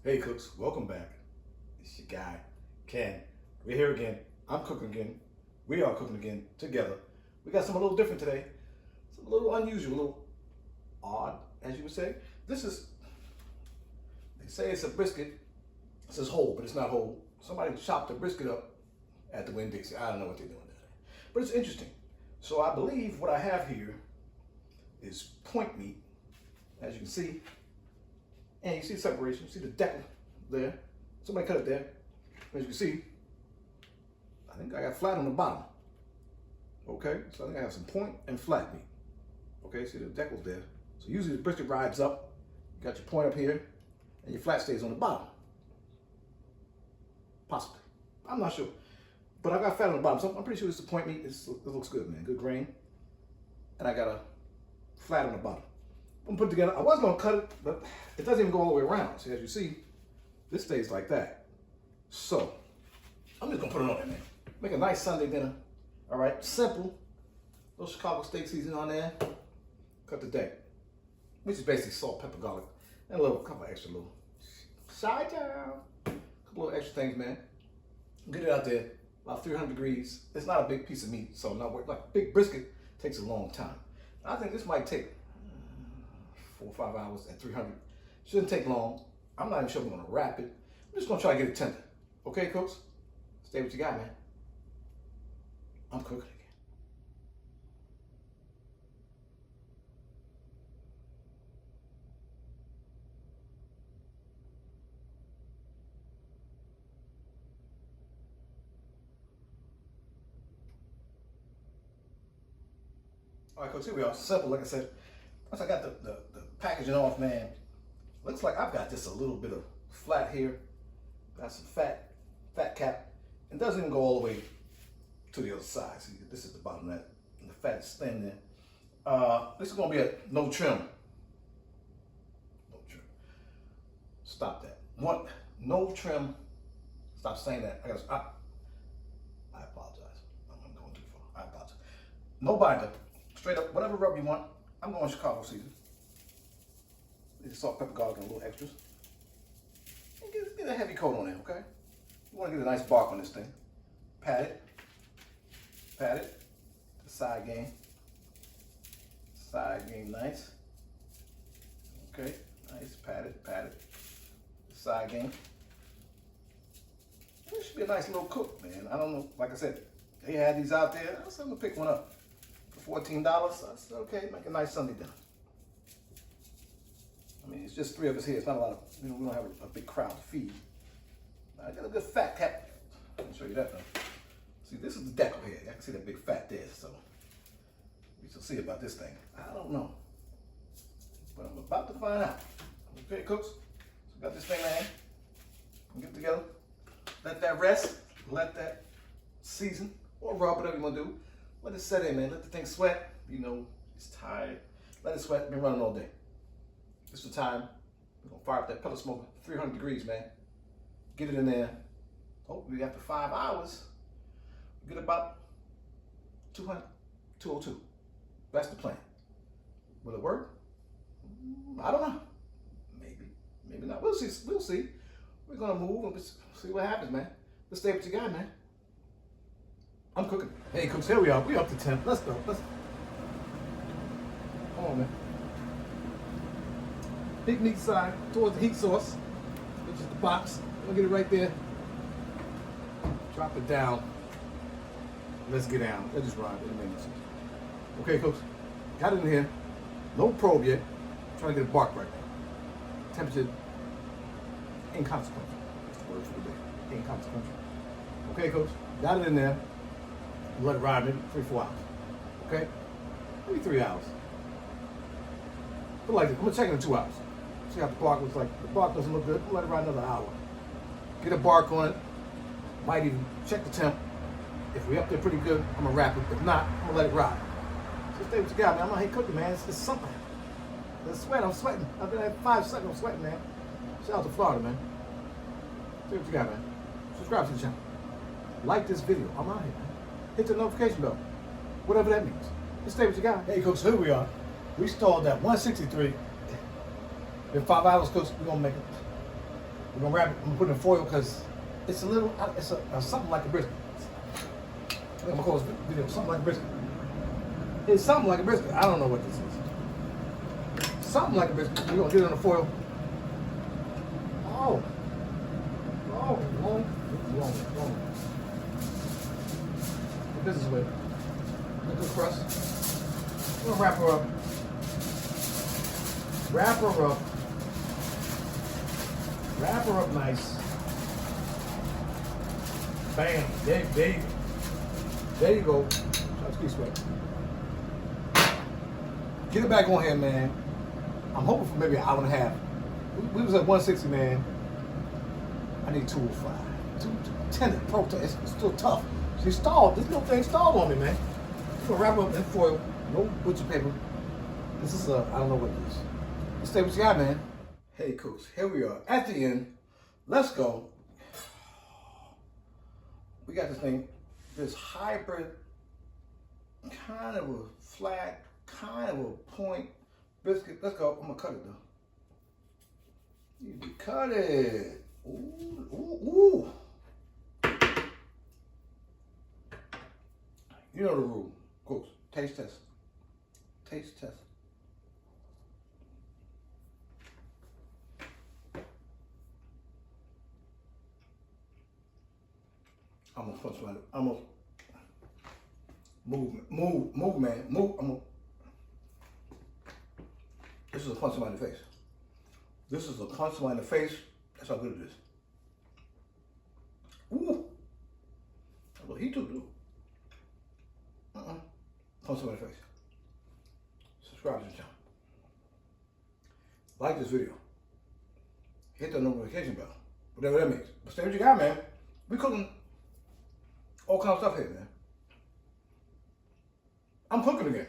Hey cooks, welcome back. It's your guy, Ken. We're here again. I'm cooking again. We are cooking again together. We got something a little different today. Something a little unusual, a little odd, as you would say. They say it's a brisket. It says whole, but it's not whole. Somebody chopped the brisket up at the Winn Dixie. I don't know what they're doing today. But it's interesting. So I believe what I have here is point meat, as you can see. And you see the separation, you see the deck there. Somebody cut it there. As you can see, I think I got flat on the bottom. Okay, so I think I have some point and flat meat. Okay, see the decal's there. So usually the brisket rides up, you got your point up here, and your flat stays on the bottom. Possibly. I'm not sure. But I got fat on the bottom, so I'm pretty sure it's the point meat. It looks good, man. Good grain. And I got a flat on the bottom. I'm put it together. I was gonna cut it, but it doesn't even go all the way around. See, as you see, this stays like that. So I'm just gonna put it on there, man. Make a nice Sunday dinner. All right, simple. Little Chicago steak seasoning on there. Cut the deck, which is basically salt, pepper, garlic, and a couple extra little side down. Couple of extra things, man. Get it out there, about 300 degrees. It's not a big piece of meat, so not work like big brisket takes a long time. I think this might take 4 or 5 hours at 300. Shouldn't take long. I'm not even sure I'm gonna wrap it. I'm just gonna try to get it tender. Okay, cooks? Stay what you got, man. I'm cooking again. All right, cooks, here we are. Simple, like I said. Once I got the packaging off, man, looks like I've got just a little bit of flat here. Got some fat cap. It doesn't even go all the way to the other side. See, this is the bottom of that. And the fat is thin there. This is gonna be a no trim. No trim. Stop that. No trim. Stop saying that. I apologize. I'm going too far. I apologize. No binder. Straight up, whatever rub you want. I'm going Chicago season. Salt, pepper, garlic, and a little extras. And get a heavy coat on it, okay? You want to get a nice bark on this thing. Pat it. The side game. Nice. Okay, nice. Pat it. The side game. This should be a nice little cook, man. I don't know. Like I said, they had these out there. I said I'm gonna pick one up for $14. I said, okay, make a nice Sunday dinner. I mean, it's just 3 of us here. It's not a lot of, we don't have a big crowd to feed. I got a good fat cap. I'll show you that though. See, this is the decal here. I can see that big fat there, so we shall see about this thing. I don't know, but I'm about to find out. Okay, cooks, so got this thing in. Get it together. Let that rest. Let that season or rub, whatever you want to do. Let it set in, man. Let the thing sweat. You know, it's tired. Let it sweat. Been running all day. This is the time. We're gonna fire up that pellet smoker, 300 degrees, man. Get it in there. Hopefully after 5 hours, we get about 200, 202. That's the plan. Will it work? I don't know. Maybe not. We'll see. We're gonna move and see what happens, man. Let's stay with your guy, man. I'm cooking. Hey, cooks, here we are. We up to 10. Let's go. Come on, man. Big meat side towards the heat source, which is the box. I'll get it right there. Drop it down. Let's get down. Let's just ride. Okay, folks. Got it in here. No probe yet. Trying to get it barked right now. Temperature inconsequential. That's the word for the day. Inconsequential. Okay, folks. Got it in there. Let it ride maybe 3-4 hours. Okay? Maybe 3 hours. But like this. I'm gonna check it in 2 hours. See how the bark looks like. The bark doesn't look good. We'll let it ride another hour. Get a bark on it. Might even check the temp. If we up there pretty good, I'm gonna wrap it. If not, I'm gonna let it ride. So stay with you guys, man. I'm not hate cooking, man. It's something. The sweat, I'm sweating. I've been at 5 seconds, I'm sweating, man. Shout out to Florida, man. Stay with you guys, man. Subscribe to the channel. Like this video. I'm out here, man. Hit the notification bell. Whatever that means. Just stay with you guys. Hey, cooks, here we are. We stalled at 163. In 5 hours, cooks, we're gonna make it. We're gonna wrap it. I'm gonna put it in foil because it's a little, it's something like a brisket. I'm gonna call this video something like a brisket. It's something like a brisket. I don't know what this is. Something like a brisket. We're gonna get it on the foil. Oh, long. This is with a good crust. We're gonna wrap her up. Wrap her up nice. Bam. There you go. Excuse me. Get it back on here, man. I'm hoping for maybe an hour and a half. We was at 160, man. I need 205. 210 protest. It's still tough. She stalled. This little thing stalled on me, man. I'm gonna wrap up in foil. No butcher paper. This is I don't know what it is. Let's stay what you got, man. Hey, Cooks. Here we are at the end. Let's go. We got this thing, this hybrid, kind of a flat, kind of a point brisket. Let's go. I'm gonna cut it though. You can cut it. Ooh. You know the rule. Cooks. Taste test. Taste test. I'm gonna punch somebody. I'm gonna move, man. Move. This is a punch somebody in the face. This is a punch somebody in the face. That's how good it is. Ooh. Well, he took it. Punch somebody in the face. Subscribe to the channel. Like this video. Hit the notification bell. Whatever that means. But stay what you got, man. We cooking all kinds of stuff here, man. I'm cooking again.